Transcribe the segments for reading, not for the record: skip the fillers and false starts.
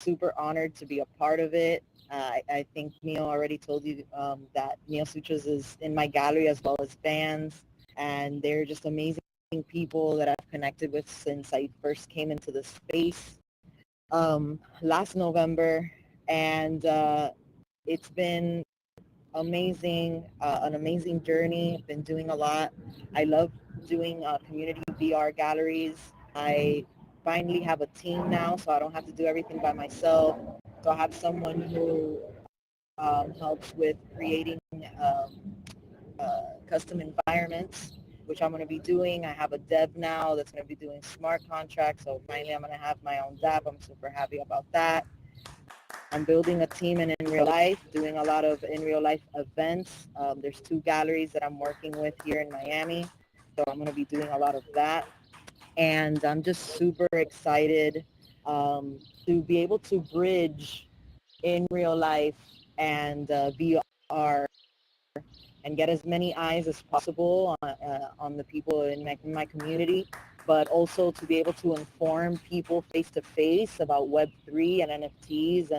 super honored to be a part of it. I think Neo already told you that Neosutras is in my gallery as well as fans, and they're just amazing people that I've connected with since I first came into the space last November, and it's been amazing, an amazing journey. I've been doing a lot. I love doing community VR galleries. I finally have a team now, so I don't have to do everything by myself. So I have someone who helps with creating custom environments, which I'm going to be doing. I have a dev now that's going to be doing smart contracts. So finally, I'm going to have my own dApp. I'm super happy about that. I'm building a team in real life, doing a lot of in real life events. There's 2 galleries that I'm working with here in Miami. So I'm going to be doing a lot of that. And I'm just super excited to be able to bridge in real life and VR and get as many eyes as possible on the people in my community, but also to be able to inform people face to face about Web3 and NFTs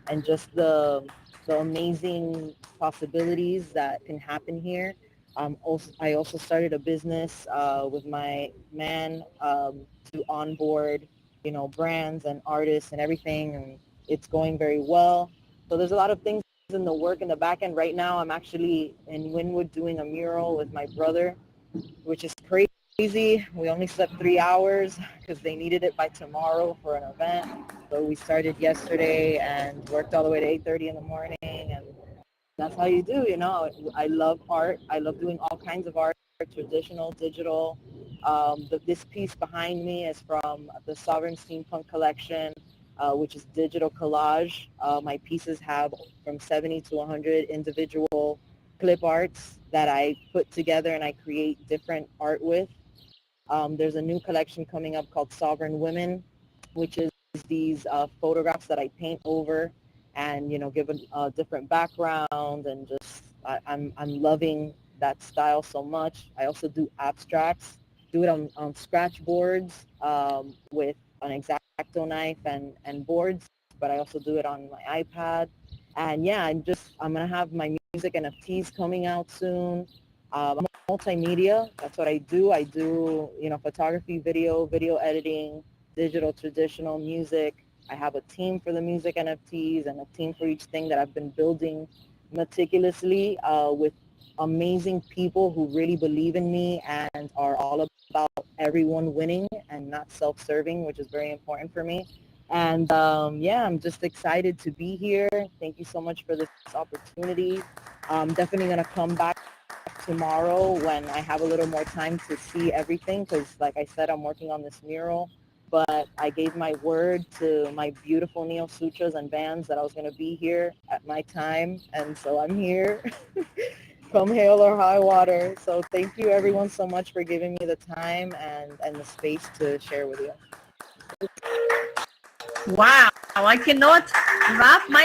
and just the amazing possibilities that can happen here. I also started a business with my man to onboard, brands and artists and everything, and it's going very well. So there's a lot of things in the work in the back end. Right now, I'm actually in Wynwood doing a mural with my brother, which is crazy. We only slept 3 hours because they needed it by tomorrow for an event. So we started yesterday and worked all the way to 8:30 in the morning, and that's how you do. I love art. I love doing all kinds of art, traditional, digital. This piece behind me is from the Sovereign Steampunk collection, which is digital collage. My pieces have from 70 to 100 individual clip arts that I put together and I create different art with. There's a new collection coming up called Sovereign Women, which is these photographs that I paint over and, give a different background, and just I'm loving that style so much. I also do abstracts, do it on scratch boards with an X-Acto knife and boards, but I also do it on my iPad. And yeah, I'm going to have my music NFTs coming out soon. I'm multimedia. That's what I do. I do, photography, video editing, digital, traditional music. I have a team for the music NFTs and a team for each thing that I've been building meticulously with amazing people who really believe in me and are all about everyone winning and not self-serving, which is very important for me. And yeah, I'm just excited to be here. Thank you so much for this opportunity. I'm definitely going to come back tomorrow when I have a little more time to see everything, because like I said, I'm working on this mural, but I gave my word to my beautiful Neosutras and bands that I was going to be here at my time, and so I'm here. Come hail or high water. So thank you everyone so much for giving me the time and the space to share with you. Wow, I cannot wrap my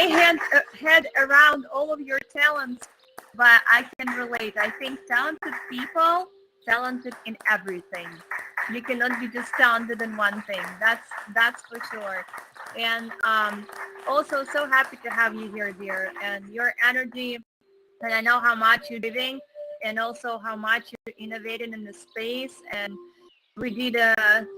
head around all of your talents, but I can relate. I think talented people, talented in everything. You cannot be just talented in one thing. That's for sure. And also so happy to have you here, dear. And your energy, and I know how much you're giving, and also how much you're innovating in the space. And we did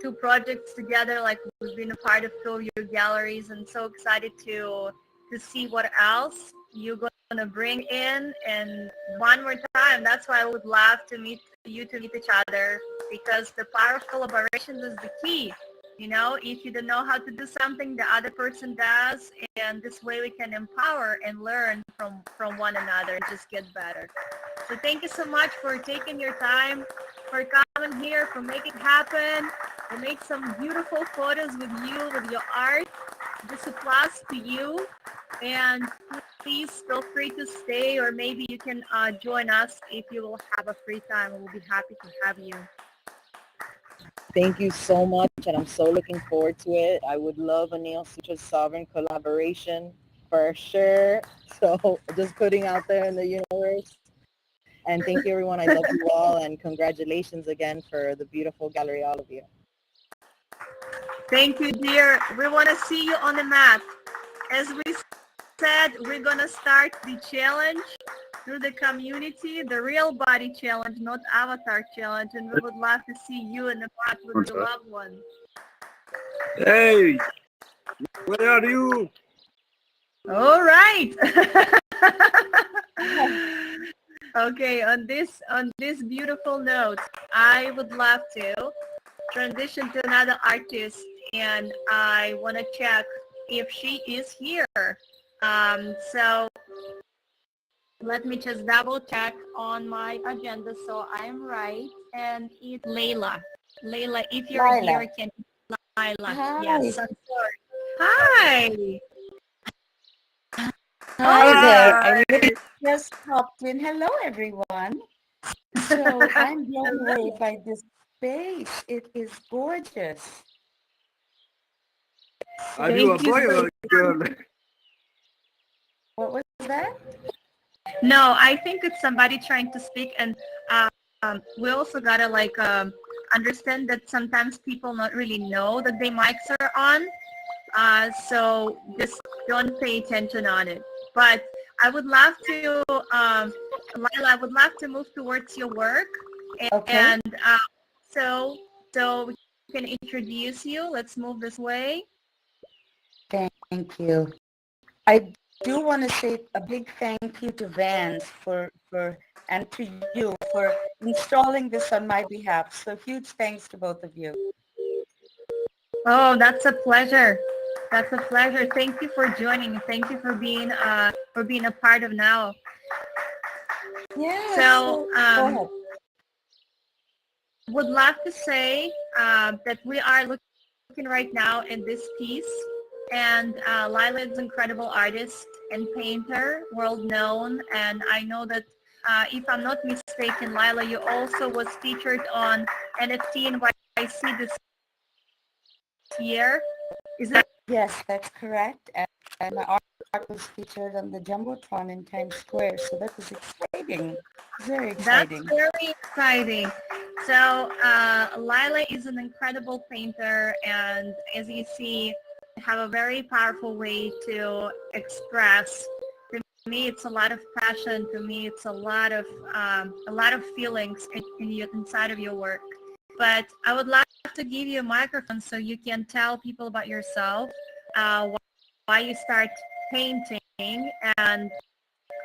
2 projects together, like we've been a part of 2 of your galleries, and so excited to see what else you're going to bring in. And one more time, that's why I would love to meet each other, because the power of collaboration is the key. If you don't know how to do something, the other person does, and this way we can empower and learn from one another and just get better. So thank you so much for taking your time, for coming here, for making it happen, for make some beautiful photos with you, with your art. Just a plus to you. And please feel free to stay, or maybe you can join us if you will have a free time. We'll be happy to have you. Thank you so much, and I'm so looking forward to it. I would love a Neosutras Sovereign collaboration for sure. So just putting out there in the universe. And thank you, everyone. I love you all, and congratulations again for the beautiful gallery, all of you. Thank you, dear. We want to see you on the mat. as we said, we're gonna start the challenge through the community, the real body challenge, not avatar challenge, and we would love to see you in the pot with your loved one. Hey, where are you? All right. Okay, on this beautiful note, I would love to transition to another artist, and I want to check if she is here. So let me just double check on my agenda so I'm right. And it's Layla. Layla, if you're Lila. here, can you Layla? Hi. Yes, I'm sorry. Hi. Hi there. I Hi. just popped in. Hello, everyone. So I'm blown away by this space. It is gorgeous. Are you a Thank you boy so or a girl? What was that? No, I think it's somebody trying to speak, and we also gotta understand that sometimes people not really know that their mics are on, so just don't pay attention on it. But I would love to, Lila, I would love to move towards your work, Okay. and so we can introduce you. Let's move this way. Thank you. I do want to say a big thank you to Vans and to you for installing this on my behalf. So huge thanks to both of you. Oh, that's a pleasure. That's a pleasure. Thank you for joining. Thank you for being a part of Now. Yeah. So Go ahead. would love to say that we are looking right now in this piece, and Lila is an incredible artist and painter, world known, and I know that if I'm not mistaken, Lila, you also was featured on NFT NYC this year. Is that? Yes, that's correct. And my art was featured on the Jumbotron in Times Square. So that was exciting. Very exciting. That's very exciting. So Lila is an incredible painter, and as you see, have a very powerful way to express. To me, it's a lot of passion. To me, it's a lot of feelings inside of your work. But I would like to give you a microphone so you can tell people about yourself, why you start painting, and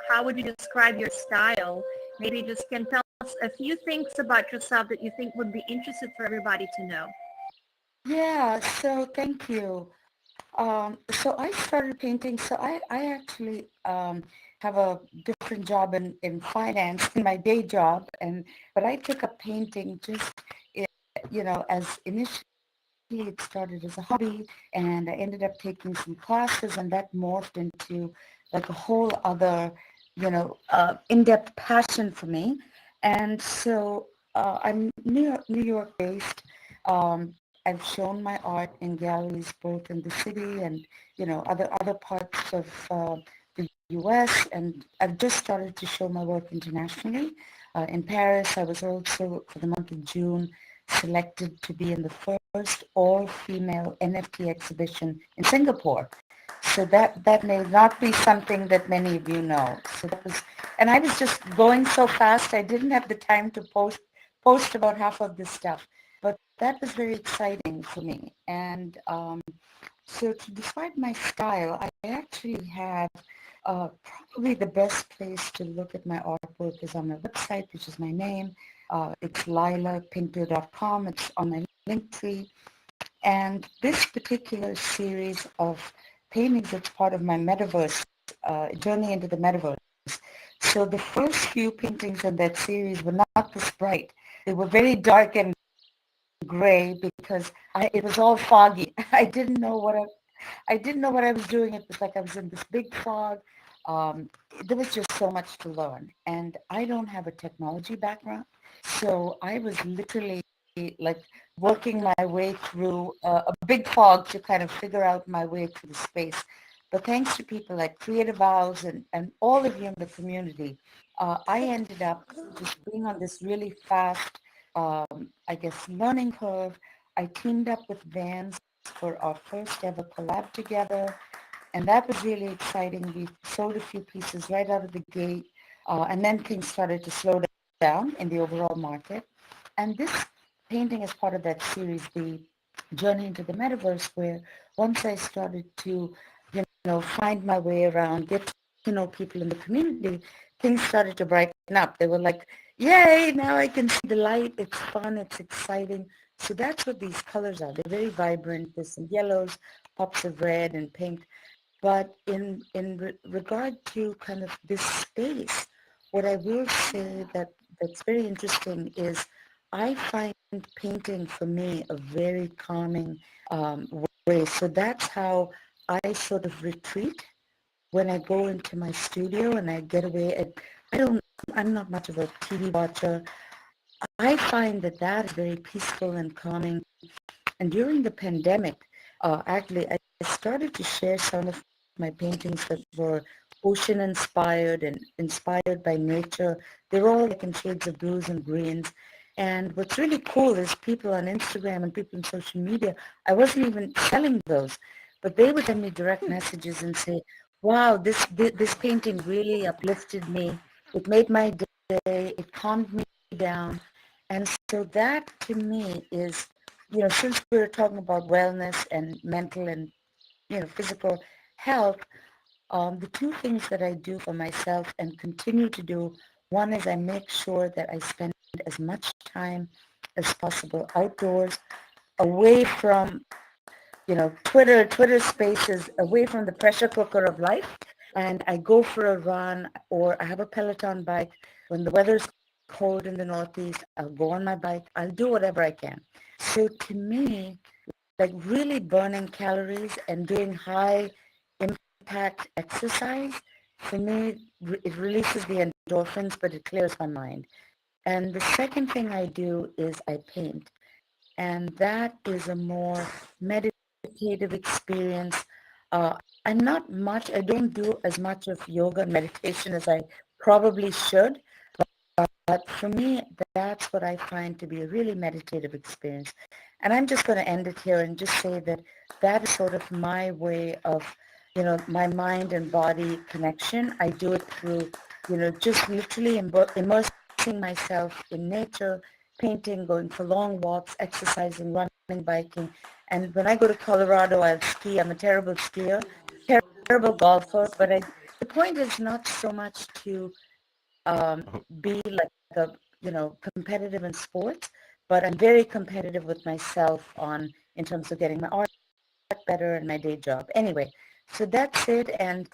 how would you describe your style? Maybe you just can tell us a few things about yourself that you think would be interesting for everybody to know. Yeah, so thank you. So I started painting. So I actually have a different job in finance in my day job, but I took up painting just, as initially it started as a hobby, and I ended up taking some classes, and that morphed into like a whole other, in-depth passion for me. And so I'm New York based. I've shown my art in galleries both in the city and other parts of the U.S. and I've just started to show my work internationally. In Paris, I was also for the month of June selected to be in the first all-female NFT exhibition in Singapore. So that may not be something that many of you know. So that was, and I was just going so fast, I didn't have the time to post about half of this stuff. But that was very exciting for me. And so to describe my style, I actually have probably the best place to look at my artwork is on my website, which is my name. It's lilapinto.com. It's on my link tree. And this particular series of paintings, it's part of my Metaverse, journey into the Metaverse. So the first few paintings in that series were not this bright. They were very dark and gray because it was all foggy. I didn't know what I was doing. It was like I was in this big fog. There was just so much to learn. And I don't have a technology background. So I was literally like working my way through a big fog to kind of figure out my way through the space. But thanks to people like Creative Owls and all of you in the community, I ended up just being on this really fast, I guess, learning curve. I teamed up with Vans for our first ever collab together. And that was really exciting. We sold a few pieces right out of the gate, and then things started to slow down in the overall market. And this painting is part of that series, the Journey into the Metaverse, where once I started to, find my way around, get to know people in the community, things started to brighten up. They were like, yay, now I can see the light. It's fun. It's exciting. So that's what these colors are. They're very vibrant. There's some yellows, pops of red and pink. But in regard to kind of this space, what I will say that's very interesting is I find painting for me a very calming way. So that's how I sort of retreat when I go into my studio and I get away. I don't, I'm not much of a TV watcher. I find that is very peaceful and calming. And during the pandemic, actually, I started to share some of my paintings that were ocean inspired and inspired by nature. They're all like in shades of blues and greens. And what's really cool is people on Instagram and people on social media, I wasn't even selling those, but they would send me direct messages and say, wow, this painting really uplifted me. It made my day. It calmed me down. And so that to me is, since we're talking about wellness and mental and, physical health, the two things that I do for myself and continue to do, one is I make sure that I spend as much time as possible outdoors, away from, Twitter spaces, away from the pressure cooker of life. And I go for a run, or I have a Peloton bike. When the weather's cold in the Northeast, I'll go on my bike. I'll do whatever I can. So to me, like really burning calories and doing high impact exercise, for me, it releases the endorphins, but it clears my mind. And the second thing I do is I paint. And that is a more meditative experience. Uh, I don't do as much of yoga and meditation as I probably should, but for me, that's what I find to be a really meditative experience. And I'm just going to end it here and just say that that is sort of my way of, my mind and body connection. I do it through, just literally immersing myself in nature, painting, going for long walks, exercising, running, biking. And when I go to Colorado, I'll ski. I'm a terrible skier, terrible golfer, but the point is not so much to be like a, competitive in sports, but I'm very competitive with myself in terms of getting my art better and my day job. Anyway, so that's it, and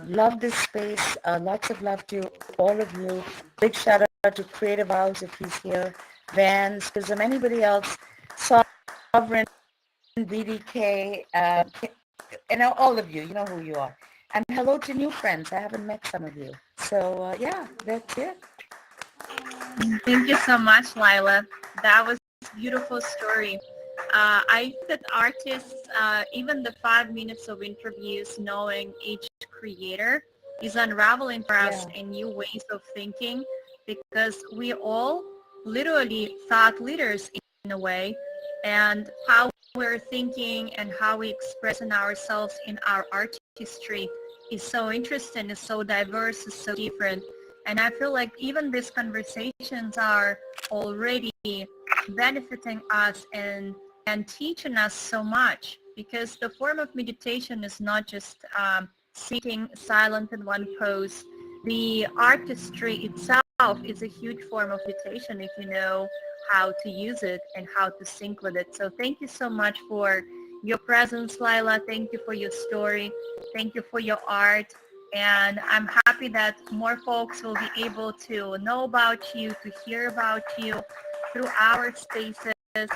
love this space. Lots of love to all of you. Big shout out to Creative House if he's here, Vans, Prism, anybody else, Sovereign, BDK, all of you, you know who you are. And hello to new friends. I haven't met some of you. So yeah, that's it. Thank you so much, Lila. That was a beautiful story. I think that artists, even the 5 minutes of interviews, knowing each creator is unraveling for us in new ways of thinking, because we all literally thought leaders in a way, and how we're thinking and how we express in ourselves in our artistry is so interesting, is so diverse, is so different. And I feel like even these conversations are already benefiting us and teaching us so much, because the form of meditation is not just sitting silent in one pose. The artistry itself is a huge form of meditation if you know how to use it and how to sync with it. So thank you so much for your presence, Lila. Thank you for your story. Thank you for your art. And I'm happy that more folks will be able to know about you, to hear about you through our spaces.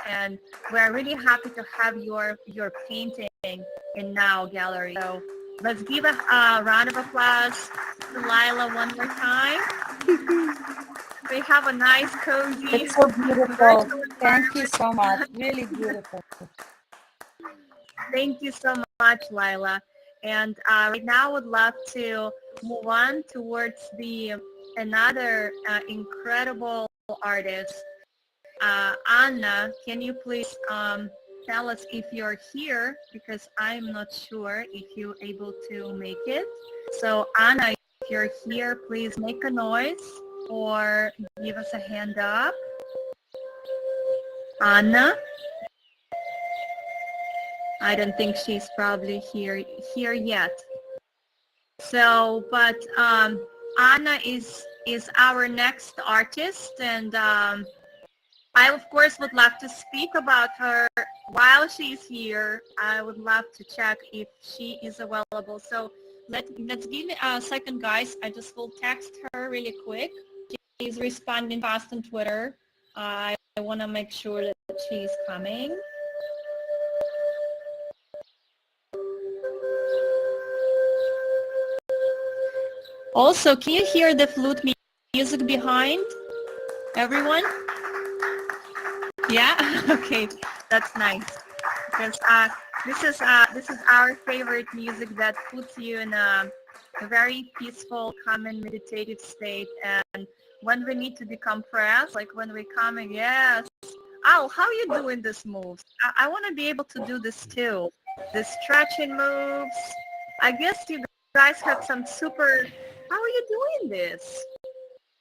And we're really happy to have your painting in Now Gallery. So let's give a round of applause to Lila one more time. We have a nice, cozy, it's so beautiful. Thank you so much. Really beautiful. Thank you so much, Lila. And right now I would love to move on towards another incredible artist. Anna, can you please tell us if you're here, because I'm not sure if you're able to make it. So Anna, if you're here, please make a noise or give us a hand up. Anna? I don't think she's probably here yet. So, but Anna is our next artist, and I of course would love to speak about her while she's here. I would love to check if she is available. So let's give me a second, guys. I just will text her really quick. She's responding fast on Twitter. I want to make sure that she's coming. Also, can you hear the flute music behind everyone? Yeah. Okay, that's nice. Because this is our favorite music that puts you in a very peaceful, calm, and meditative state. And when we need to decompress, like when we're coming, yes. Al, how are you doing this moves? I want to be able to do this too. The stretching moves. I guess you guys have some super. How are you doing this?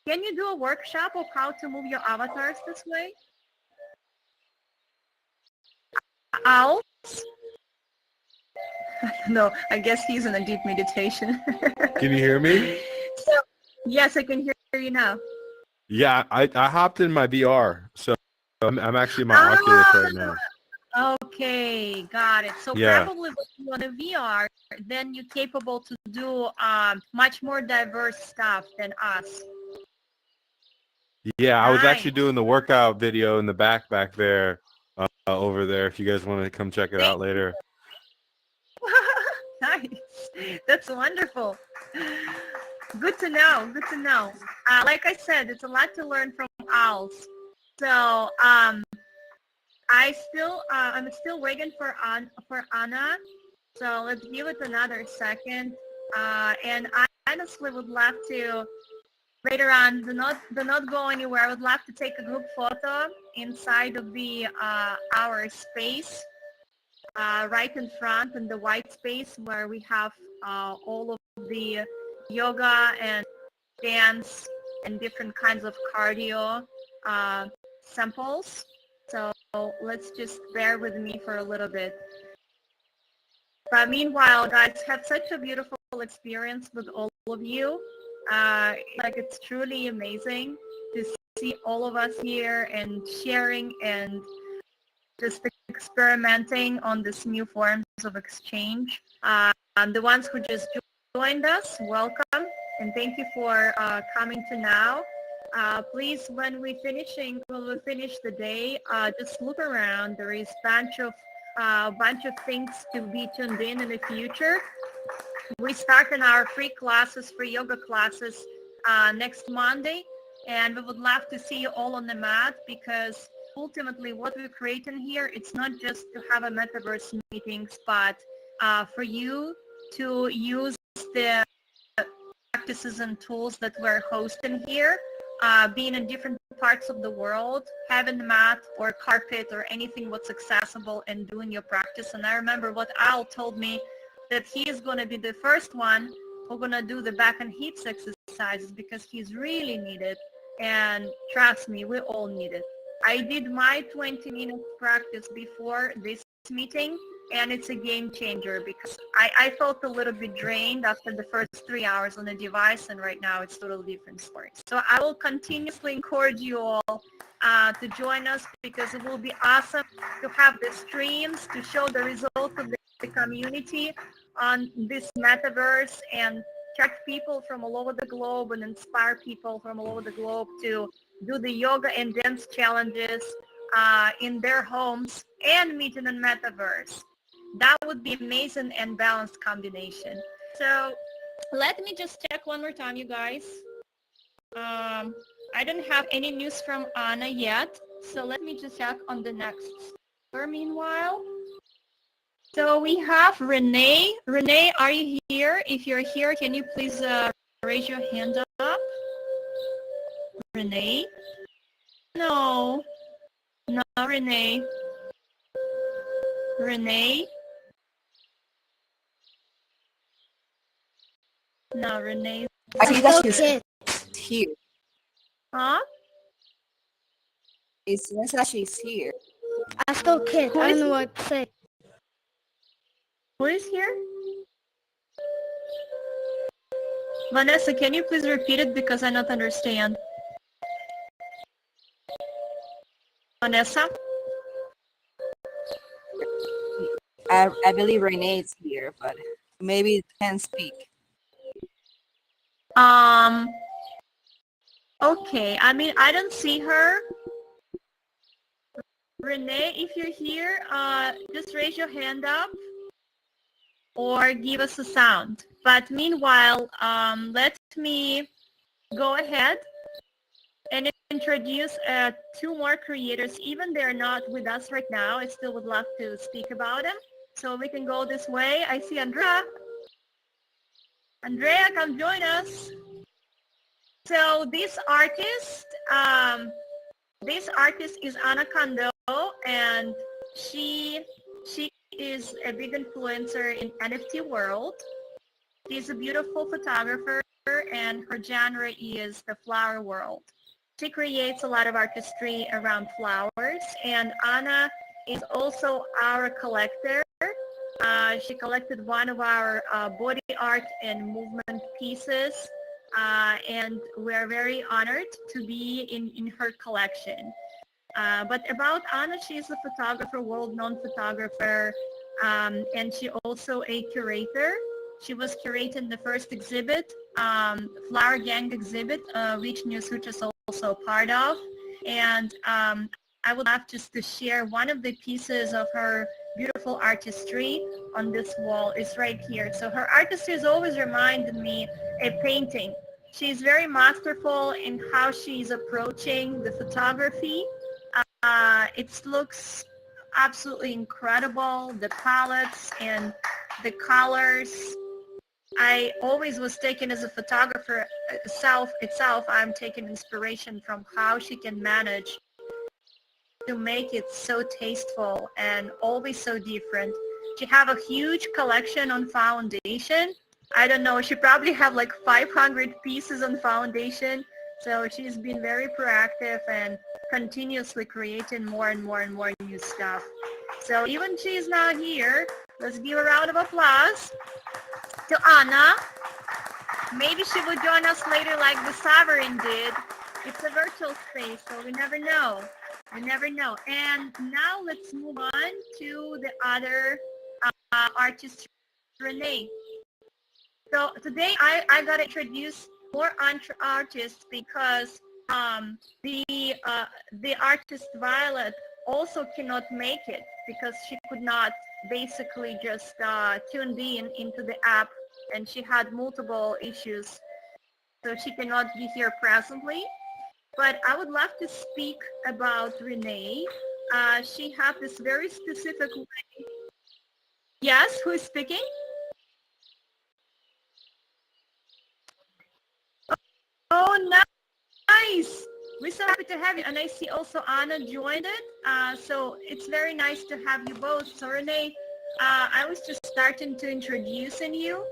Can you do a workshop of how to move your avatars this way? Al? No, I guess he's in a deep meditation. Can you hear me? So, yes, I can hear you now. Yeah, I hopped in my VR, so I'm actually in my Oculus right now. Okay, got it. So Yeah. probably with you on a VR, then you're capable to do much more diverse stuff than us. Yeah, I was actually Nice. doing the workout video in the back there, over there. If you guys want to come check it out later. Nice. That's wonderful. Good to know. Good to know. Like I said, it's a lot to learn from owls. So I'm still waiting for Anna. So let's give it another second. And I honestly would love to later on. Do not go anywhere. I would love to take a group photo inside of the our space. Right in front in the white space where we have all of the yoga and dance and different kinds of cardio samples. So let's just bear with me for a little bit. But meanwhile, guys, have such a beautiful experience with all of you. Like it's truly amazing to see all of us here and sharing and just experimenting on these new forms of exchange. The ones who just joined us, welcome, and thank you for coming to now. Please, when we finish the day, just look around. There is a bunch of things to be tuned in the future. We start in our free yoga classes next Monday, and we would love to see you all on the mat, because ultimately what we're creating here, it's not just to have a metaverse meetings, but for you to use the practices and tools that we're hosting here, being in different parts of the world, having a mat or carpet or anything what's accessible and doing your practice. And I remember what Al told me, that he is going to be the first one who's going to do the back and hips exercises, because he's really needed. And trust me, we all need it. I did my 20-minute practice before this meeting, and it's a game changer, because I felt a little bit drained after the first 3 hours on the device, and right now it's totally different story. So I will continuously encourage you all to join us, because it will be awesome to have the streams to show the results of the community on this metaverse, and attract people from all over the globe and inspire people from all over the globe to do the yoga and dance challenges in their homes and meet in the metaverse. That would be amazing and balanced combination. So let me just check one more time, you guys. I don't have any news from Anna yet, so let me just check on the next speaker meanwhile. So we have Renee. Renee, are you here? If you're here, can you please raise your hand up? Renee? No, Renee. Renee? No, Renee. I see that she's here. Huh? It says that she's here. I still can't. I don't know what to say. Who is here? Vanessa, can you please repeat it because I don't understand? Vanessa? I believe Renee is here, but maybe can't speak. Okay. I mean, I don't see her. Renee, if you're here, just raise your hand up or give us a sound. But meanwhile, let me go ahead and introduce two more creators. Even they're not with us right now, I still would love to speak about them. So we can go this way. I see Andrea. Andrea, come join us. So this artist is Anna Kondo, and she is a big influencer in NFT world. She's a beautiful photographer, and her genre is the flower world. She creates a lot of artistry around flowers, and Anna is also our collector. She collected one of our body art and movement pieces, and we're very honored to be in her collection. But about Anna, she's a photographer, world-known photographer, and she also a curator. She was curating the first exhibit, Flower Gang exhibit, which Neosutras is also a part of. And I would love just to share one of the pieces of her beautiful artistry on this wall is right here. So her artistry has always reminded me a painting. She's very masterful in how she's approaching the photography. It looks absolutely incredible, the palettes and the colors. I always was taken as a photographer itself, I'm taking inspiration from how she can manage to make it so tasteful and always so different. She have a huge collection on foundation. I don't know, she probably have like 500 pieces on foundation. So she's been very proactive and continuously creating more and more and more new stuff. So even she's not here, let's give a round of applause to Anna. Maybe she will join us later like the Sovereign did. It's a virtual space, so we never know. We never know. And now let's move on to the other artist, Renee. So today I got to introduce more artists because the artist Violet also cannot make it because she could not basically just tune in into the app, and she had multiple issues, so she cannot be here presently. But I would love to speak about Renee. She has this very specific way. Yes, who is speaking? Oh, nice. We're so happy to have you. And I see also Anna joined it. So it's very nice to have you both. So Renee, I was just starting to introducing you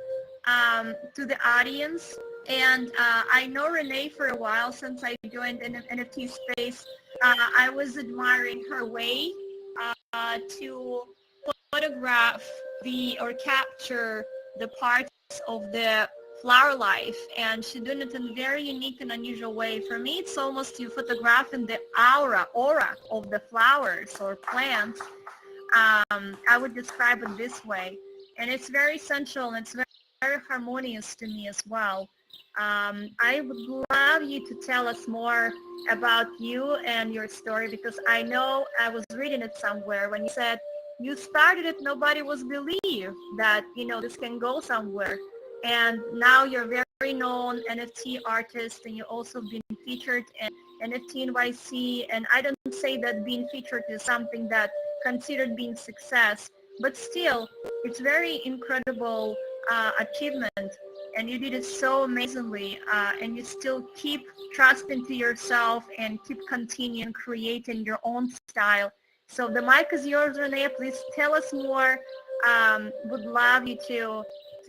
to the audience. And I know Renee for a while since I joined an NFT space. I was admiring her way to photograph or capture the parts of the flower life, and she doing it in a very unique and unusual way. For me, it's almost you photographing the aura of the flowers or plants. I would describe it this way, and it's very sensual and it's very, very harmonious to me as well. I would love you to tell us more about you and your story, because I know I was reading it somewhere when you said you started it, nobody was believe that, this can go somewhere. And now you're very known NFT artist, and you also been featured in NFT NYC. And I don't say that being featured is something that considered being success, but still, it's very incredible achievement. And you did it so amazingly, and you still keep trusting to yourself and keep continuing creating your own style. So the mic is yours, Renee. Please tell us more. Would love you to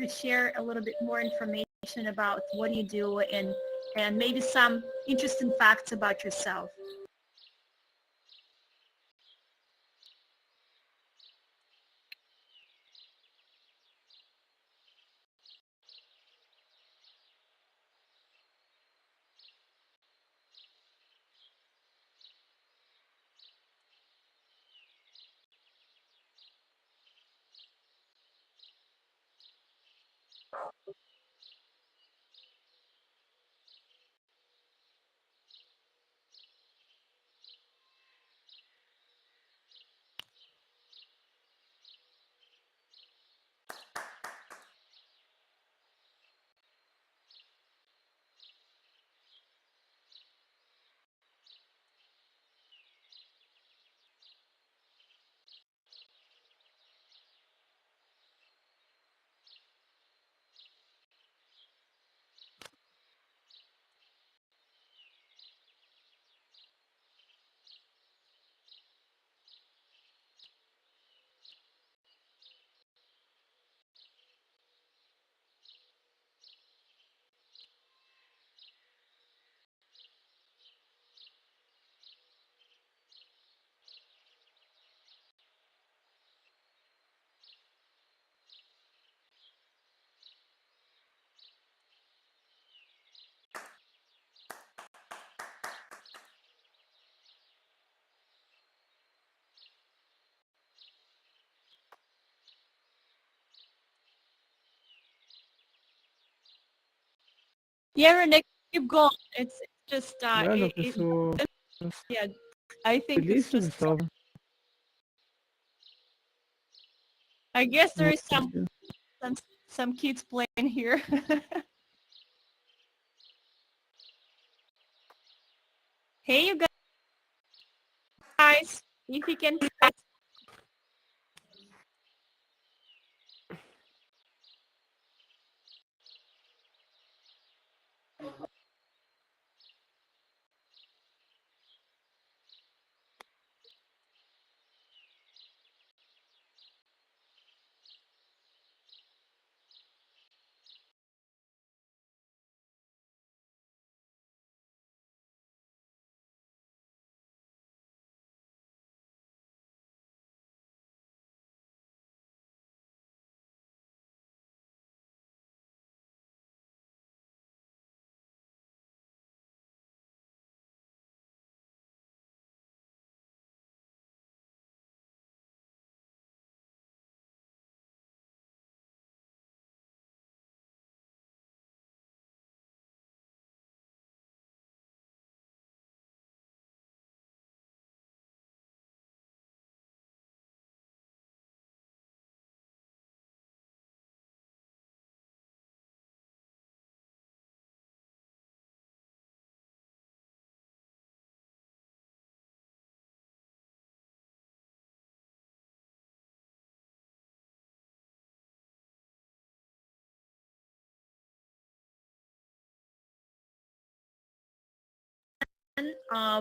share a little bit more information about what you do and maybe some interesting facts about yourself. Yeah, Renee, keep going. It's just Bueno, pues su yeah. I think it's feliz just. so I guess there muy is bien. some kids playing here. Hey, you guys, if you can.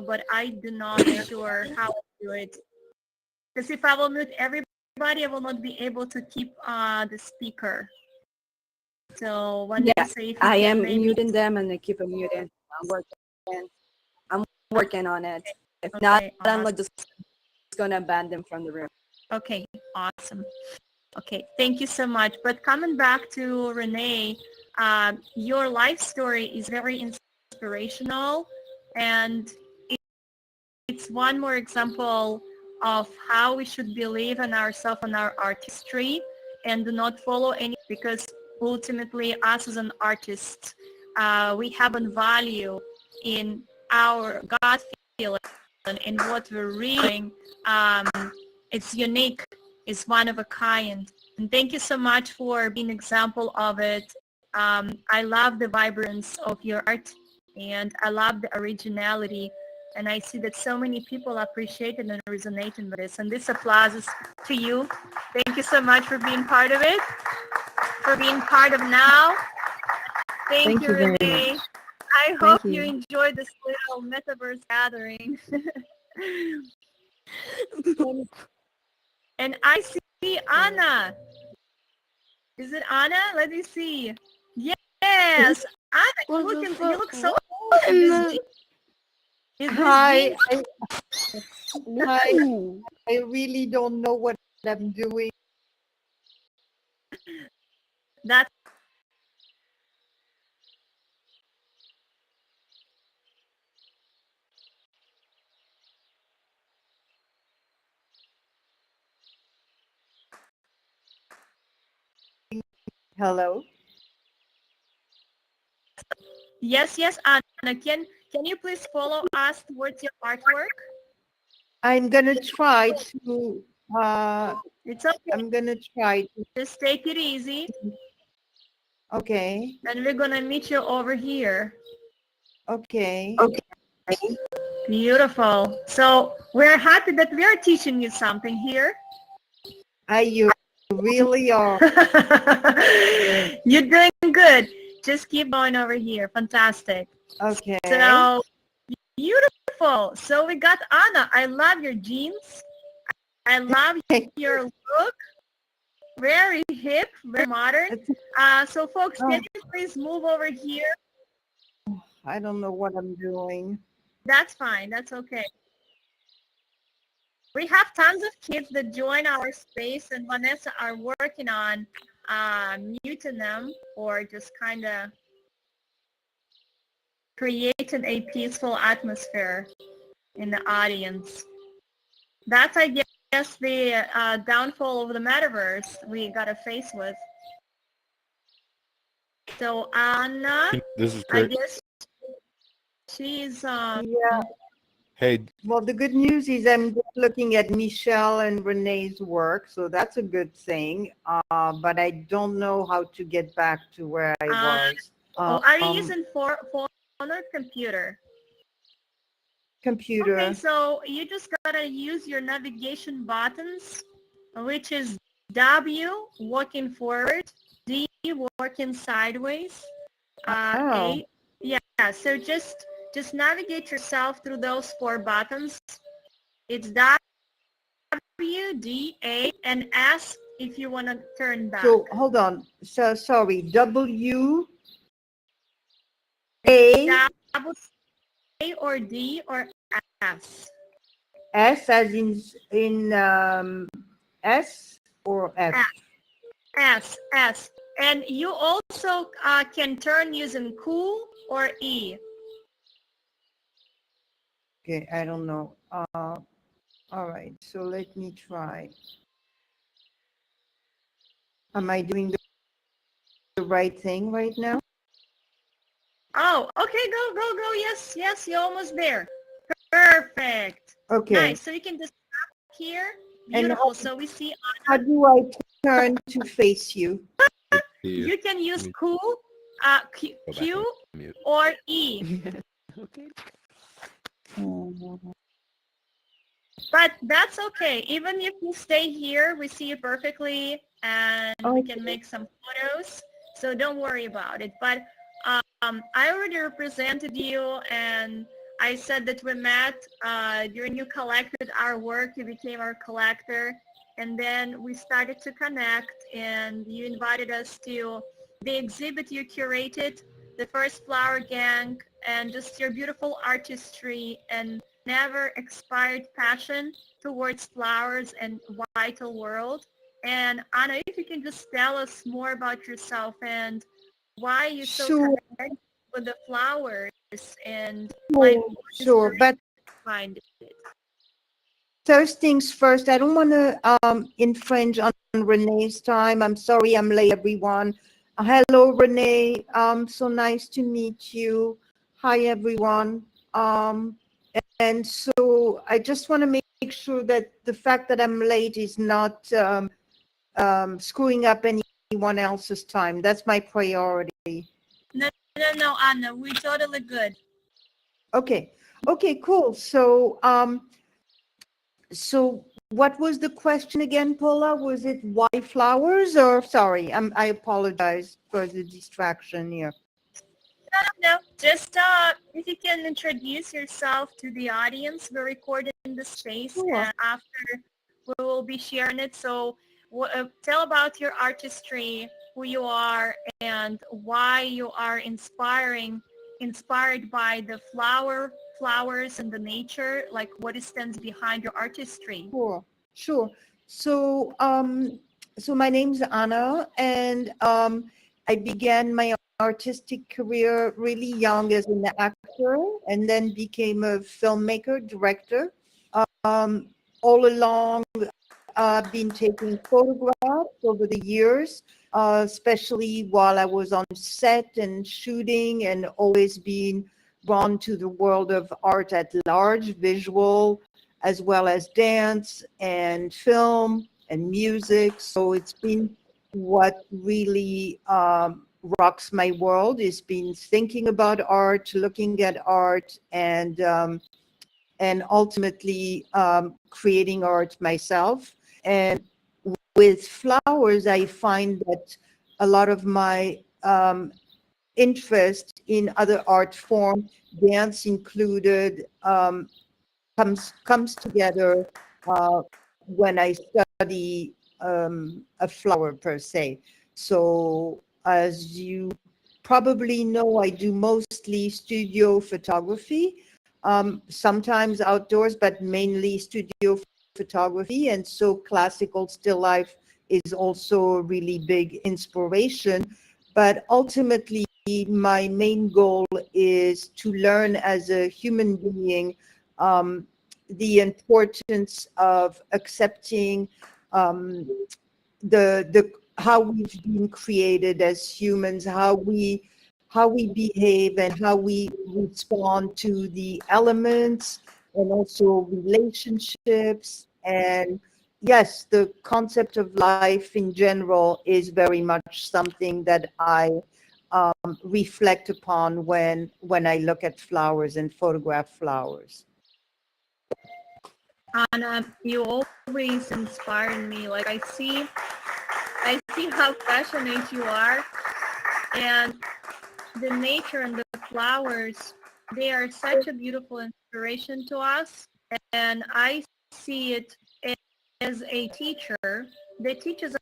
But I do not sure how to do it. Because if I will mute everybody, I will not be able to keep the speaker. So when Yeah, you say if you I can am maybe. muting them and I keep them muted. I'm working on it. If Okay, not, awesome. I'm just gonna ban them from the room. Okay, awesome. Okay, thank you so much. But coming back to Renee, your life story is very inspirational, and it's one more example of how we should believe in ourselves and our artistry and do not follow any, because ultimately us as an artist, we have a value in our gut feeling and what we're reading. It's unique, it's one of a kind. And thank you so much for being an example of it. I love the vibrance of your art and I love the originality. And I see that so many people appreciate it and resonating with this. And this applause is to you. Thank you so much for being part of it, for being part of now. Thank you, very Renee. much. I hope you enjoyed this little metaverse gathering. And I see Anna. Is it Anna? Let me see. Yes, Anna, What the you fuck? look so What is in this the... is this Hi, jeans? hi. No. I really don't know what I'm doing. That's Hello. yes, Anna. Can you please follow us towards your artwork? I'm gonna try to. It's okay. I'm gonna try to. Just take it easy, Okay. and we're gonna meet you over here. Okay. Beautiful. So we're happy that we are teaching you something here. You really are. You're doing good. Just keep going over here. Fantastic. Okay. So beautiful. So we got Anna. I love your jeans. I love your look. Very hip, very modern. So folks, can you please move over here? I don't know what I'm doing. That's fine. That's okay. We have tons of kids that join our space, and Vanessa are working on muting them or just kind of creating a peaceful atmosphere in the audience. That's, I guess, the downfall of the metaverse we got to face with. So Anna, This is I great. guess she's Yeah. Hey, Well, the good news is I'm just looking at Michelle and Renee's work, so that's a good thing. But I don't know how to get back to where I was. are you using phone or computer? Computer. Okay, so you just gotta use your navigation buttons, which is W, walking forward, D, walking sideways, A, yeah, so just navigate yourself through those 4 buttons. It's W, D, A, and S if you want to turn back. So hold on. So sorry. W, A, A or D or S. S as in S or F? S. And you also can turn using cool or E. Okay, I don't know. All right, so let me try. Am I doing the right thing right now? Oh, okay, go. Yes, you're almost there. Perfect. Okay. Nice. So you can just tap here. Beautiful. So we see. How do I turn to face you? You can use cool, Q or E. Okay. But that's okay. Even if you stay here, we see you perfectly, and we can make some photos. So don't worry about it. But I already represented you, and I said that we met during you collected our work. You became our collector, and then we started to connect, and you invited us to the exhibit you curated, the first flower gang, and just your beautiful artistry and never expired passion towards flowers and vital world. And Anna, if you can just tell us more about yourself and why you're so connected with the flowers and Sure, but find it. first things first, I don't want to infringe on Renee's time. I'm sorry I'm late, everyone. Hello, Renee. So nice to meet you. Hi, everyone. And so I just want to make sure that the fact that I'm late is not screwing up anyone else's time. That's my priority. No, Anna, we're totally good. Okay, cool. So what was the question again, Paula? Was it why flowers or sorry, I apologize for the distraction here. No, just if you can introduce yourself to the audience. We're recording the space, Sure. and after we will be sharing it. So tell about your artistry, who you are, and why you are inspired by the flowers and the nature. Like what stands behind your artistry. Sure, sure. So, so my name's Anna, and I began my artistic career really young as an actor, and then became a filmmaker, director. Um, all along, I've been taking photographs over the years, especially while I was on set and shooting, and always been drawn to the world of art at large, visual, as well as dance and film and music. So it's been what really rocks my world. It's been thinking about art, looking at art, and ultimately creating art myself. And with flowers, I find that a lot of my interest in other art form, dance included, comes together uh, when I study a flower per se. So as you probably know, I do mostly studio photography, sometimes outdoors, but mainly studio photography. And so classical still life is also a really big inspiration. But ultimately, my main goal is to learn as a human being um, the importance of accepting um, the how we've been created as humans, how we behave, and how we respond to the elements, and also relationships. And yes, the concept of life in general is very much something that I reflect upon when I look at flowers and photograph flowers. Anna, you always inspire me. Like I see how passionate you are, and the nature and the flowers, they are such a beautiful inspiration to us. And I see it as a teacher that teaches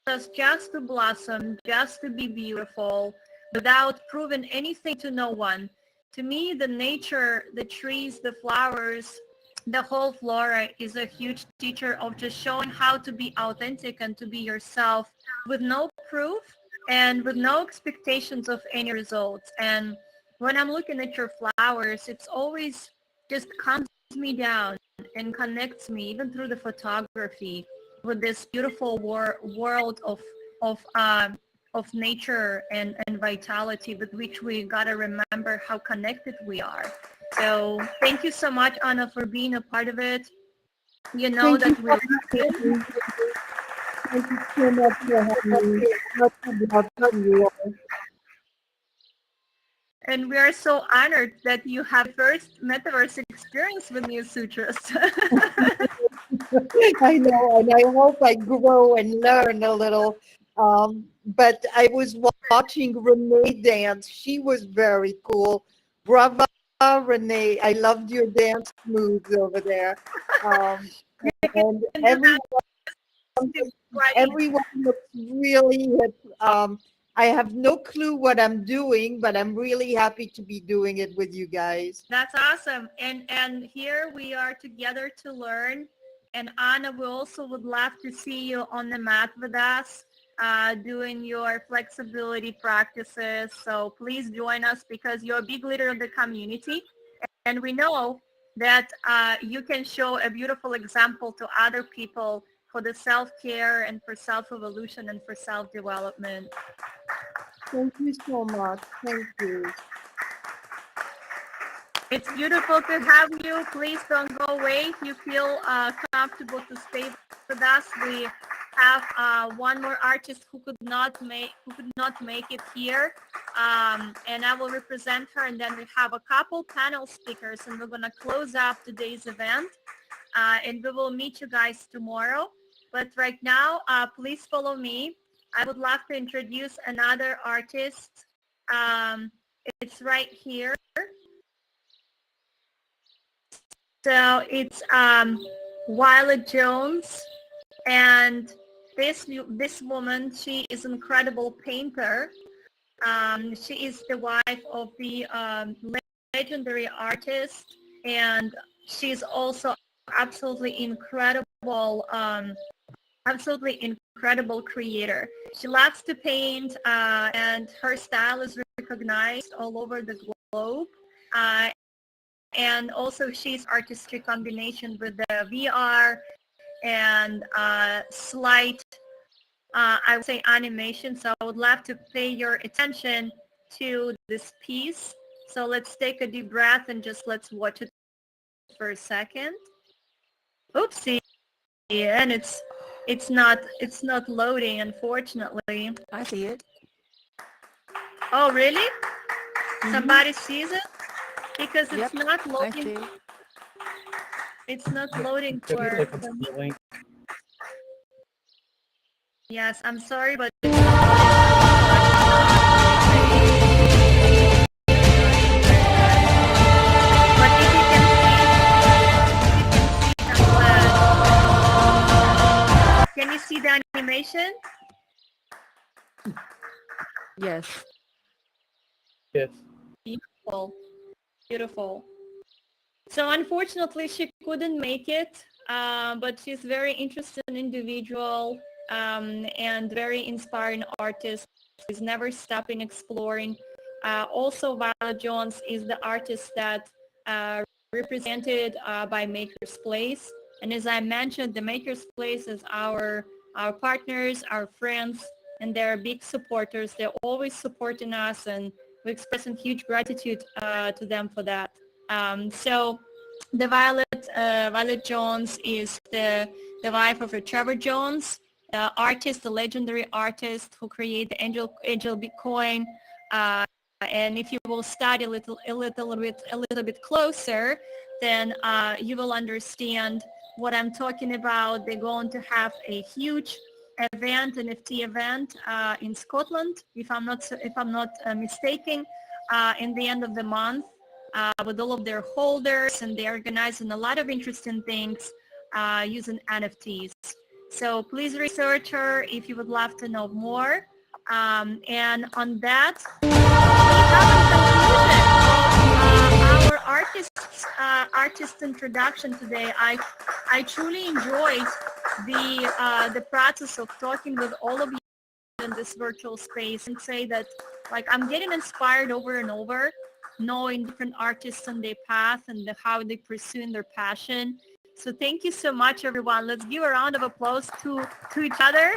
us just to blossom, just to be beautiful, without proving anything to no one. To me, the nature, the trees, the flowers, the whole flora is a huge teacher of just showing how to be authentic and to be yourself with no proof and with no expectations of any results. And when I'm looking at your flowers, it's always just calms me down and connects me even through the photography with this beautiful world of nature and vitality with which we gotta remember how connected we are. So thank you so much, Anna, for being a part of it. You know Thank you that we for love having you, me. Thank you so much for having me. Much love to you all. and we are so honored that you have first metaverse experience with Neosutras. I know, and I hope I grow and learn a little. But I was watching Renee dance. She was very cool. Brava, Renee. I loved your dance moves over there. Um, and And do that right. everyone looks really hip. I have no clue what I'm doing, but I'm really happy to be doing it with you guys. That's awesome. And here we are together to learn. And Anna, we also would love to see you on the mat with us, doing your flexibility practices. So please join us because you're a big leader of the community. And we know that you can show a beautiful example to other people for the self-care and for self-evolution and for self-development. Thank you so much. Thank you. It's beautiful to have you. Please don't go away. If you feel comfortable to stay with us, we have one more artist who could not make it here, and I will represent her. And then we have a couple panel speakers, and we're gonna close up today's event. And we will meet you guys tomorrow. But right now, please follow me. I would love to introduce another artist. Um, It's right here. So it's Violet Jones, and this woman, she is an incredible painter. She is the wife of the legendary artist, and she's also absolutely incredible, absolutely incredible creator. She loves to paint, and her style is recognized all over the globe. And also she's artistic combination with the VR and slight, I would say, animation. So I would love to pay your attention to this piece. So let's take a deep breath and just let's watch it for a second. Oopsie, and it's not loading, unfortunately. I see it. Oh, really? Somebody sees it? Because it's not I loading. see. It's not loading for me. Yes, I'm sorry, but it's not loading. But if you can see, I'm glad. Can you see the animation? Yes. Yes. Beautiful, beautiful. So unfortunately, she couldn't make it, but she's very interesting individual, and very inspiring artist. She's never stopping exploring. Also, Violet Jones is the artist that represented by Maker's Place. And as I mentioned, the Maker's Place is our partners, our friends, and they're big supporters. They're always supporting us, and we express a huge gratitude to them for that. So the Violet Jones is the wife of Trevor Jones, the artist, the legendary artist who created the Angel Bitcoin. And if you will study a little bit closer, then you will understand what I'm talking about. They're going to have a huge event, NFT event in Scotland, if I'm not mistaken, in the end of the month, with all of their holders, and they're organizing a lot of interesting things using NFTs. So please research her if you would love to know more. And on that, we have a conclusion of our artist introduction today. I truly enjoyed the process of talking with all of you in this virtual space, and say that, like, I'm getting inspired over and over, knowing different artists and their path and how they pursuing their passion. So thank you so much, everyone. Let's give a round of applause to each other.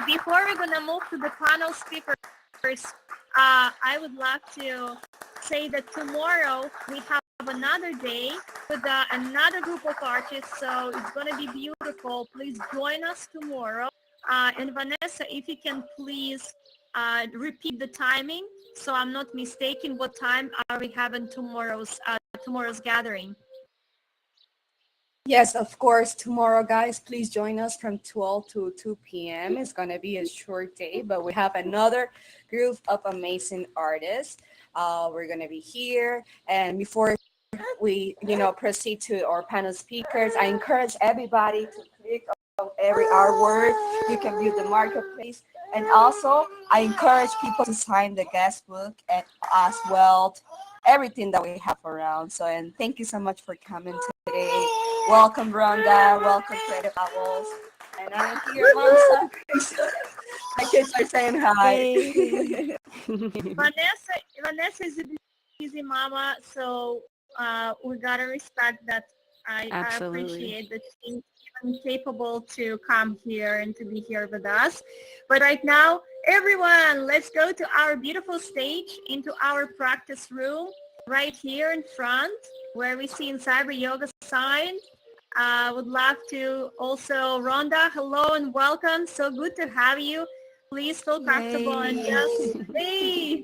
Before we're going to move to the panel speakers, I would love to say that tomorrow we have another day with another group of artists, so it's going to be beautiful. Please join us tomorrow. And Vanessa, if you can please repeat the timing, so I'm not mistaken. What time are we having tomorrow's gathering? Yes, of course. Tomorrow, guys, please join us from 12 to 2 p.m. It's going to be a short day, but we have another group of amazing artists. We're going to be here. And before we, proceed to our panel speakers, I encourage everybody to click on every artwork. You can view the marketplace. And also, I encourage people to sign the guest book and as well everything that we have around. So, and thank you so much for coming today. Welcome, Rhonda. Welcome, Creative Owls. And I'm here, Monza. My kids are saying hi. Hey. Vanessa is a busy mama, so we gotta respect that. I appreciate that she's even capable to come here and to be here with us. But right now, everyone, let's go to our beautiful stage, into our practice room, right here in front, where we see in Cyber Yoga sign. I would love to also, Rhonda, hello and welcome. So good to have you. Please feel comfortable and just, hey,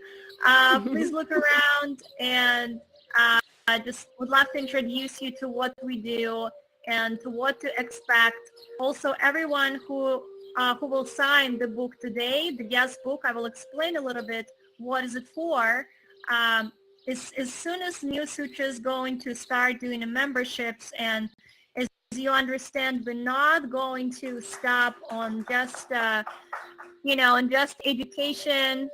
please look around, and I just would love to introduce you to what we do and to what to expect. Also, everyone who who will sign the book today, the guest book. I will explain a little bit what is it for. As soon as Neosutras is going to start doing the memberships, and as you understand, we're not going to stop on just on just education.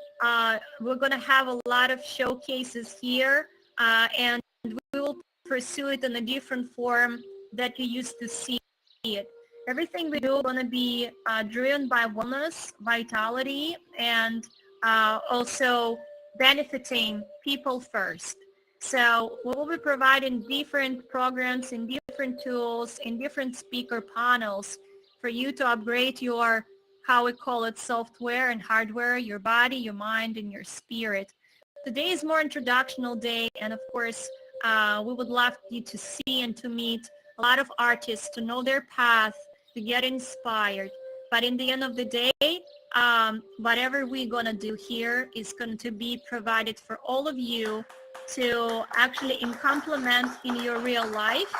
We're going to have a lot of showcases here, and we will pursue it in a different form that you used to see it. Everything we do is going to be driven by wellness, vitality, and also benefiting people first. So we will be providing different programs and different tools and different speaker panels for you to upgrade your, how we call it, software and hardware, your body, your mind, and your spirit. Today is more introductional day, and of course, we would love you to see and to meet a lot of artists, to know their path, to get inspired. But in the end of the day, whatever we're going to do here is going to be provided for all of you to actually implement in your real life.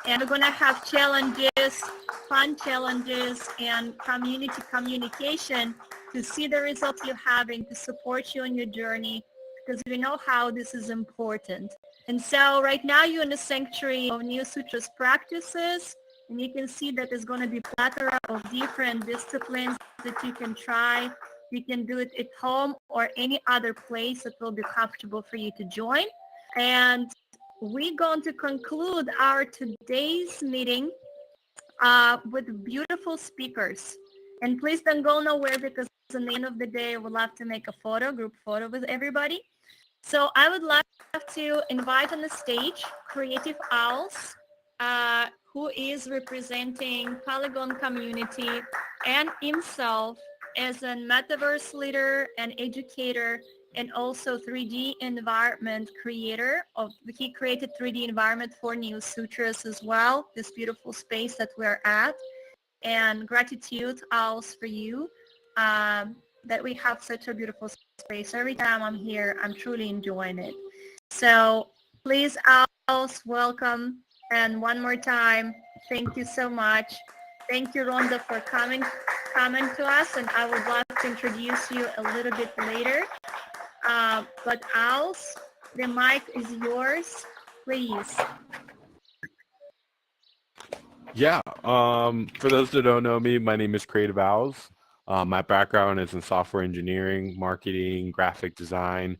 And we're going to have challenges, fun challenges, and community communication to see the results you're having, to support you on your journey, because we know how this is important. And so right now you're in the sanctuary of Neosutras practices, and you can see that there's going to be a plethora of different disciplines that you can try. You can do it at home or any other place that will be comfortable for you to join. And we're going to conclude our today's meeting with beautiful speakers. And please don't go nowhere, because at the end of the day, we'll have to make a photo, group photo with everybody. So I would love to invite on the stage Creative Owls, who is representing Polygon community and himself as a Metaverse leader and educator, and also 3D environment creator. He created 3D environment for Neosutras as well, this beautiful space that we're at. And gratitude, Owls, for you, that we have such a beautiful space. Every time I'm here, I'm truly enjoying it. So please, Owls, welcome. And one more time, thank you so much. Thank you, Rhonda, for coming to us. And I would love to introduce you a little bit later. But Owls, the mic is yours, please. Yeah. For those that don't know me, my name is Creative Owls. My background is in software engineering, marketing, graphic design.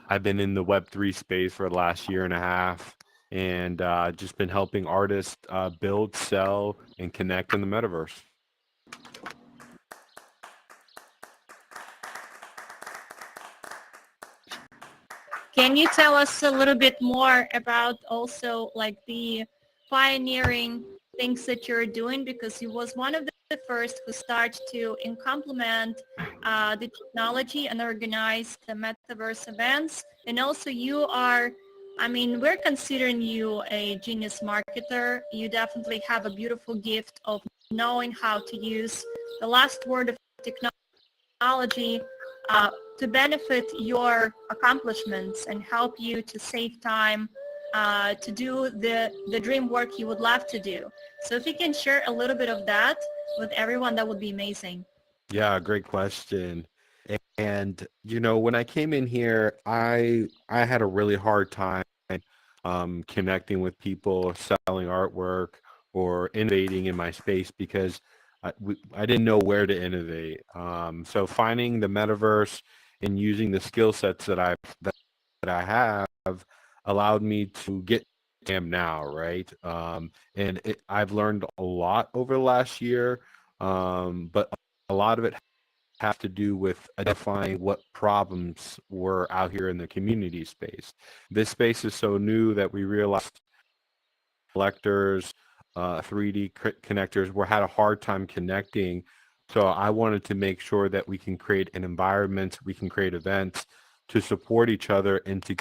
I've been in the Web3 space for the last year and a half, and just been helping artists build, sell, and connect in the metaverse. Can you tell us a little bit more about also like the pioneering things that you're doing, because you was one of the first who started to implement the technology and organize the Metaverse events. And also you are, I mean, we're considering you a genius marketer. You definitely have a beautiful gift of knowing how to use the last word of technology to benefit your accomplishments and help you to save time to do the dream work you would love to do. So if you can share a little bit of that with everyone, that would be amazing. Yeah, great question. And when I came in here, I had a really hard time connecting with people, selling artwork, or innovating in my space, because I didn't know where to innovate. So finding the metaverse and using the skill sets that I have allowed me to get to where I am now, right? And I've learned a lot over the last year, but a lot of it has to do with identifying what problems were out here in the community space. This space is so new that we realized collectors, 3D connectors had a hard time connecting. So I wanted to make sure that we can create an environment, we can create events to support each other and to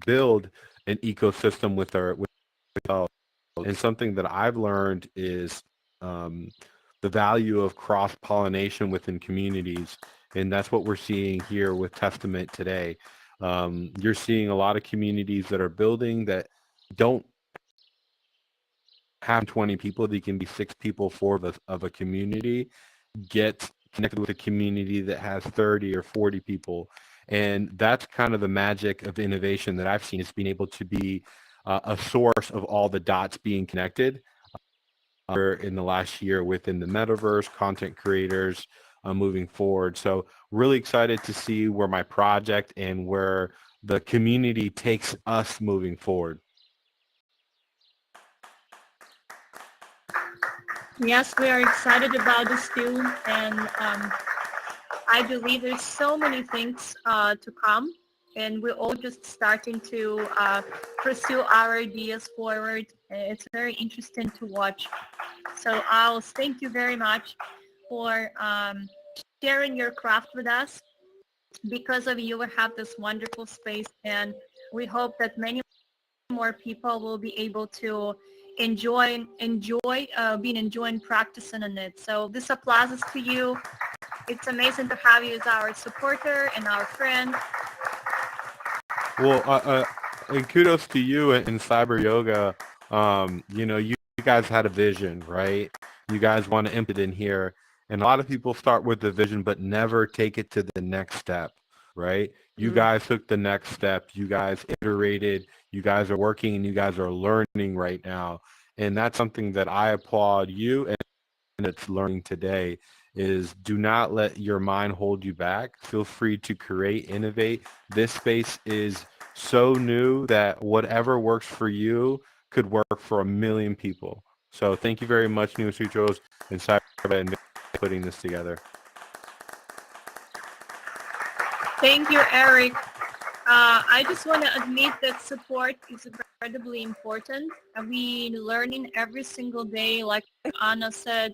build an ecosystem with ourselves. And something that I've learned is the value of cross-pollination within communities. And that's what we're seeing here with Testament today. You're seeing a lot of communities that are building that don't have 20 people. They can be 6 people, 4 of a community. get connected with a community that has 30 or 40 people. And that's kind of the magic of innovation that I've seen, is being able to be a source of all the dots being connected in the last year within the metaverse, content creators moving forward. So really excited to see where my project and where the community takes us moving forward. Yes, we are excited about this too, and I believe there's so many things to come, and we're all just starting to pursue our ideas forward. It's very interesting to watch. So I'll thank you very much for sharing your craft with us. Because of you, we have this wonderful space, and we hope that many more people will be able to enjoying practicing on it. So this applause is to you. It's amazing to have you as our supporter and our friend. Well, and kudos to you and Cyber Yoga. You guys had a vision, right? You guys want to implement it in here. And a lot of people start with the vision, but never take it to the next step, right? You guys took the next step. You guys iterated. You guys are working and you guys are learning right now. And that's something that I applaud you and it's learning today is do not let your mind hold you back. Feel free to create, innovate. This space is so new that whatever works for you could work for a million people. So thank you very much, Neosutras and Cyber and putting this together. Thank you, Eric. I just want to admit that support is incredibly important. We learning every single day, like Anna said,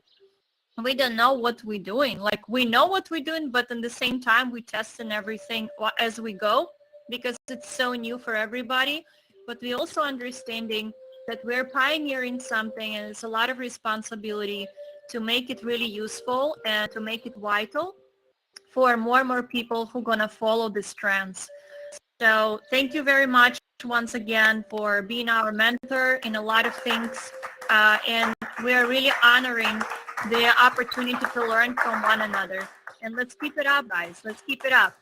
we don't know what we're doing. Like we know what we're doing, but at the same time, we testing everything as we go because it's so new for everybody. But we also understanding that we're pioneering something and it's a lot of responsibility to make it really useful and to make it vital for more and more people who are going to follow these trends. So thank you very much once again for being our mentor in a lot of things. And we are really honoring the opportunity to learn from one another. And let's keep it up, guys. Let's keep it up.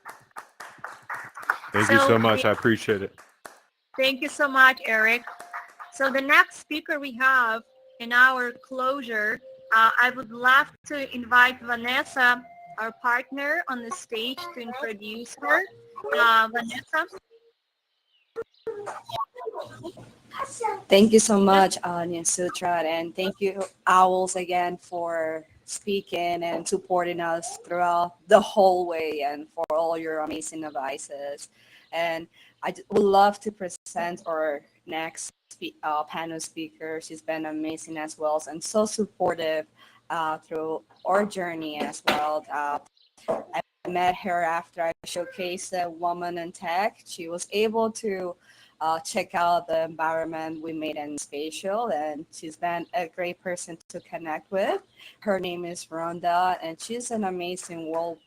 Thank you so much. I appreciate it. Thank you so much, Eric. So the next speaker we have in our closure, I would love to invite Vanessa, our partner, on the stage to introduce her. Vanessa. Thank you so much, Neosutra, and thank you, Owls, again for speaking and supporting us throughout the whole way and for all your amazing advices. And would love to present our next panel speaker. She's been amazing as well and so supportive through our journey as well. I met her after I showcased a woman in tech. She was able to check out the environment we made in spatial, and she's been a great person to connect with. Her name is Rhonda, and she's an amazing world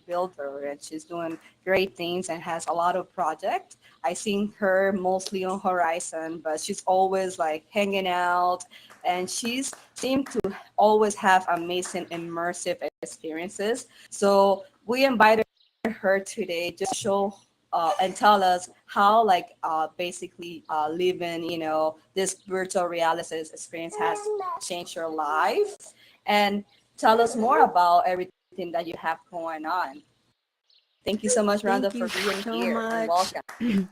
builder, and she's doing great things and has a lot of projects. I seen her mostly on Horizon, but she's always like hanging out, and she's seemed to always have amazing immersive experiences. So we invited her today just to show and tell us how basically living, this virtual reality experience has changed your life, and tell us more about everything that you have going on. Thank you so much, Rhonda, for being here. And welcome.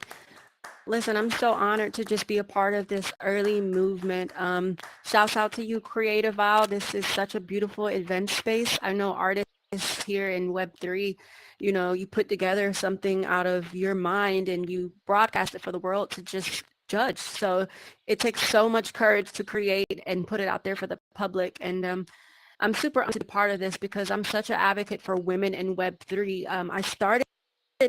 Listen, I'm so honored to just be a part of this early movement. Shouts out to you, Creative Owl. This is such a beautiful event space. I know artists here in Web3, you put together something out of your mind and you broadcast it for the world to just judge. So it takes so much courage to create and put it out there for the public. And I'm super honored to be part of this because I'm such an advocate for women in Web3. I started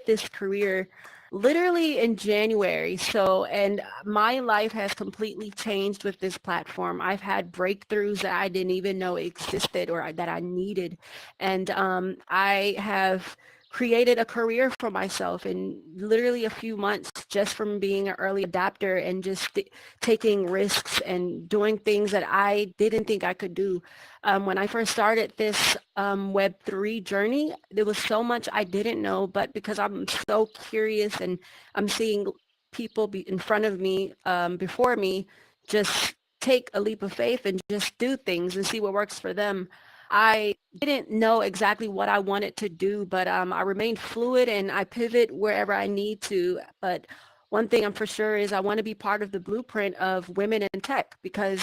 this career literally in January. And my life has completely changed with this platform. I've had breakthroughs that I didn't even know existed or that I needed. And I have created a career for myself in literally a few months just from being an early adapter and just taking risks and doing things that I didn't think I could do. When I first started this Web3 journey, there was so much I didn't know, but because I'm so curious and I'm seeing people be in front of me, before me, just take a leap of faith and just do things and see what works for them. I didn't know exactly what I wanted to do, but I remained fluid and I pivot wherever I need to. But one thing I'm for sure is I want to be part of the blueprint of women in tech because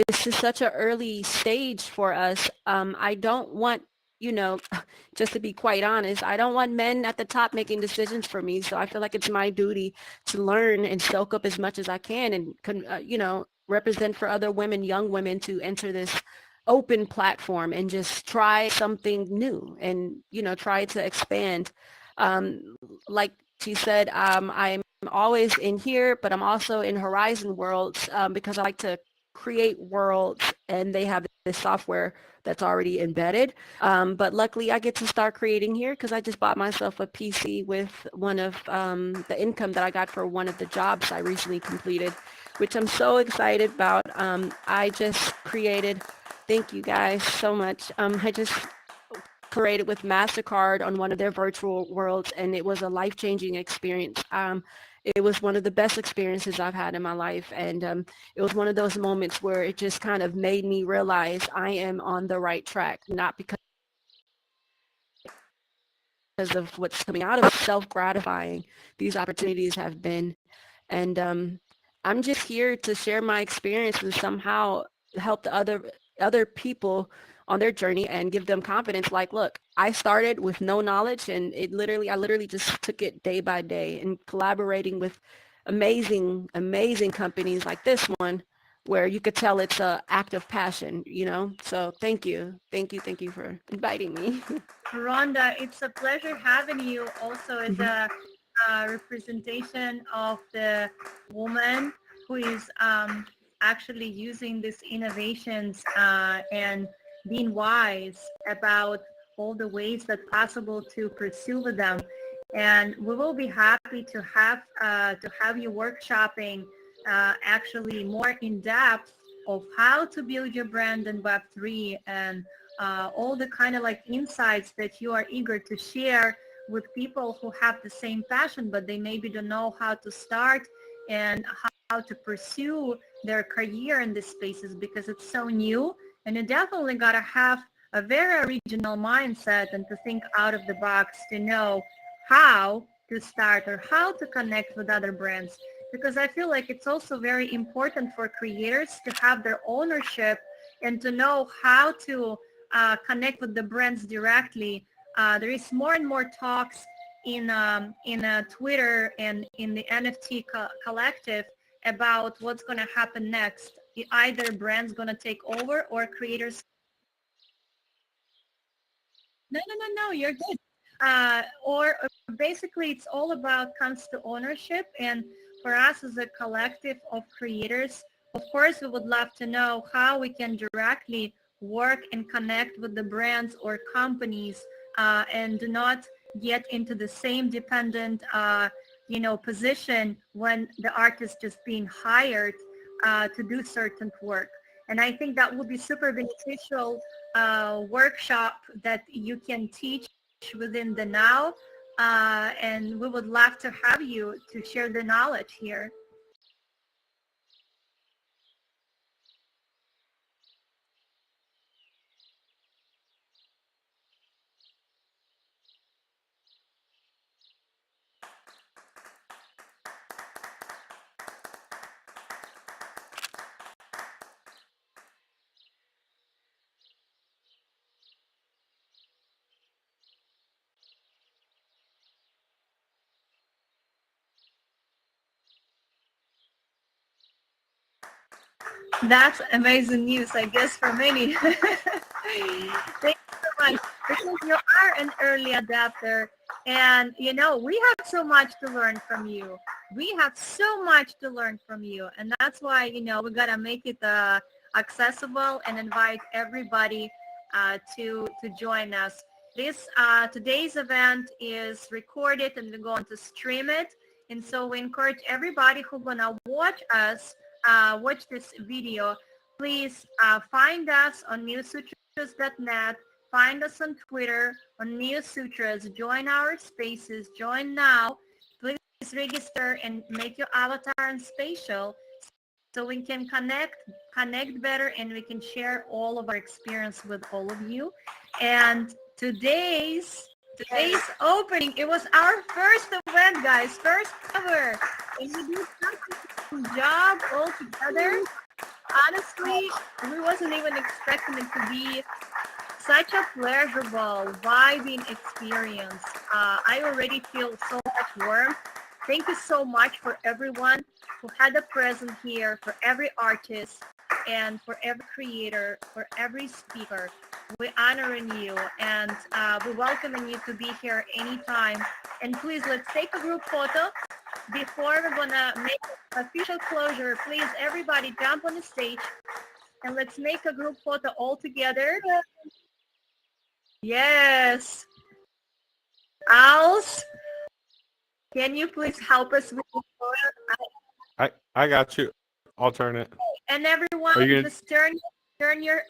this is such an early stage for us. I don't want, you know, just to be quite honest, I don't want men at the top making decisions for me. So I feel like it's my duty to learn and soak up as much as I can and, you know, represent for other women, young women to enter this open platform and just try something new and, you know, try to expand. Like she said, I'm always in here, but I'm also in Horizon Worlds because I like to create worlds and they have this software that's already embedded. But luckily I get to start creating here because I just bought myself a PC with one of the income that I got for one of the jobs I recently completed, which I'm so excited about. I just created, thank you guys so much. I just created with MasterCard on one of their virtual worlds and it was a life-changing experience. It was one of the best experiences I've had in my life and it was one of those moments where it just kind of made me realize I am on the right track, not because of what's coming out of self-gratifying these opportunities have been. And I'm just here to share my experience and somehow help the other people on their journey and give them confidence. Like, look, I started with no knowledge and I literally just took it day by day and collaborating with amazing companies like this one where you could tell it's an act of passion, you know? So thank you for inviting me. Rhonda, it's a pleasure having you also as a representation of the woman who is actually using these innovations and being wise about all the ways that possible to pursue them. And we will be happy to have you workshopping actually more in depth of how to build your brand in Web3 and all the kind of like insights that you are eager to share with people who have the same passion, but they maybe don't know how to start and how to pursue their career in these spaces because it's so new. And you definitely got to have a very original mindset and to think out of the box to know how to start or how to connect with other brands. Because I feel like it's also very important for creators to have their ownership and to know how to connect with the brands directly. There is more and more talks in Twitter and in the NFT collective about what's going to happen next. Either brands going to take over or creators. No, you're good. Or basically it's all about comes to ownership. And for us as a collective of creators, of course, we would love to know how we can directly work and connect with the brands or companies and do not get into the same dependent, position when the artist is being hired to do certain work. And I think that would be super beneficial workshop that you can teach within the now. And we would love to have you to share the knowledge here. That's amazing news, I guess, for many. Thank you so much because you are an early adapter and, we have so much to learn from you. We have so much to learn from you. And that's why, we got to make it accessible and invite everybody to join us. This today's event is recorded and we're going to stream it. And so we encourage everybody who's gonna watch us, watch this video, please find us on neosutras.net, find us on Twitter, on Neosutras, join our spaces, join now. Please register and make your avatar and spatial so we can connect better, and we can share all of our experience with all of you. And today's opening, it was our first event, guys, first ever. And we did such a good job all together. Honestly, we wasn't even expecting it to be such a pleasurable, vibing experience. I already feel so much warmth. Thank you so much for everyone who had a present here, for every artist, and for every creator, for every speaker. We're honoring you, and we're welcoming you to be here anytime. And please, let's take a group photo. Before we're gonna make official closure, please, everybody jump on the stage, and let's make a group photo all together. Yes. Owls, can you please help us with the photo? I got you. I'll turn it. And everyone, just turn your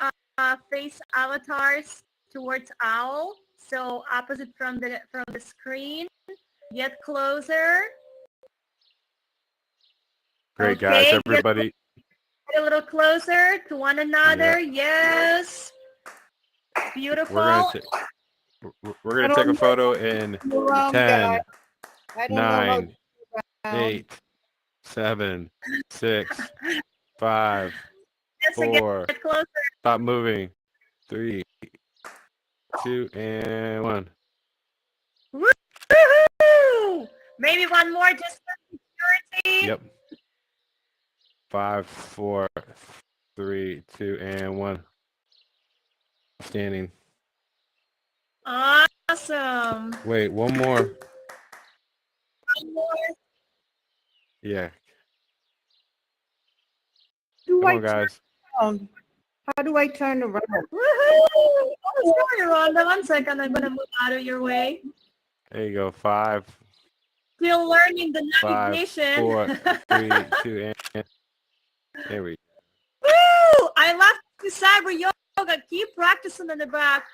face avatars towards Owl, so opposite from the screen. Get closer. Great, guys, everybody. Get a little closer to one another. Yeah. Yes. Beautiful. We're gonna take a photo in 10, 9, 8, 7, 6, 5, 4. Stop moving. 3, 2, and 1. Woo-hoo! Maybe one more just for security. Yep. 5, 4, 3, 2, and 1. Standing. Awesome. Wait, one more. One more. Yeah. Come on, guys. How do I turn around? Woohoo! Oh, sorry, Rhonda. 1 second. I'm gonna move out of your way. There you go. 5. Still learning the 5, navigation. 4, 3, 2, and there we go. Woo! I love the cyber yoga. Keep practicing in the back.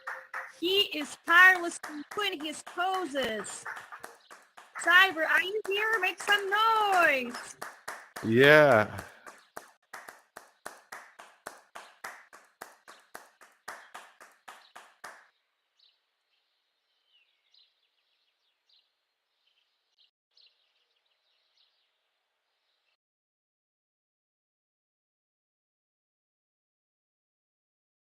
He is tirelessly doing his poses. Cyber, are you here? Make some noise. Yeah.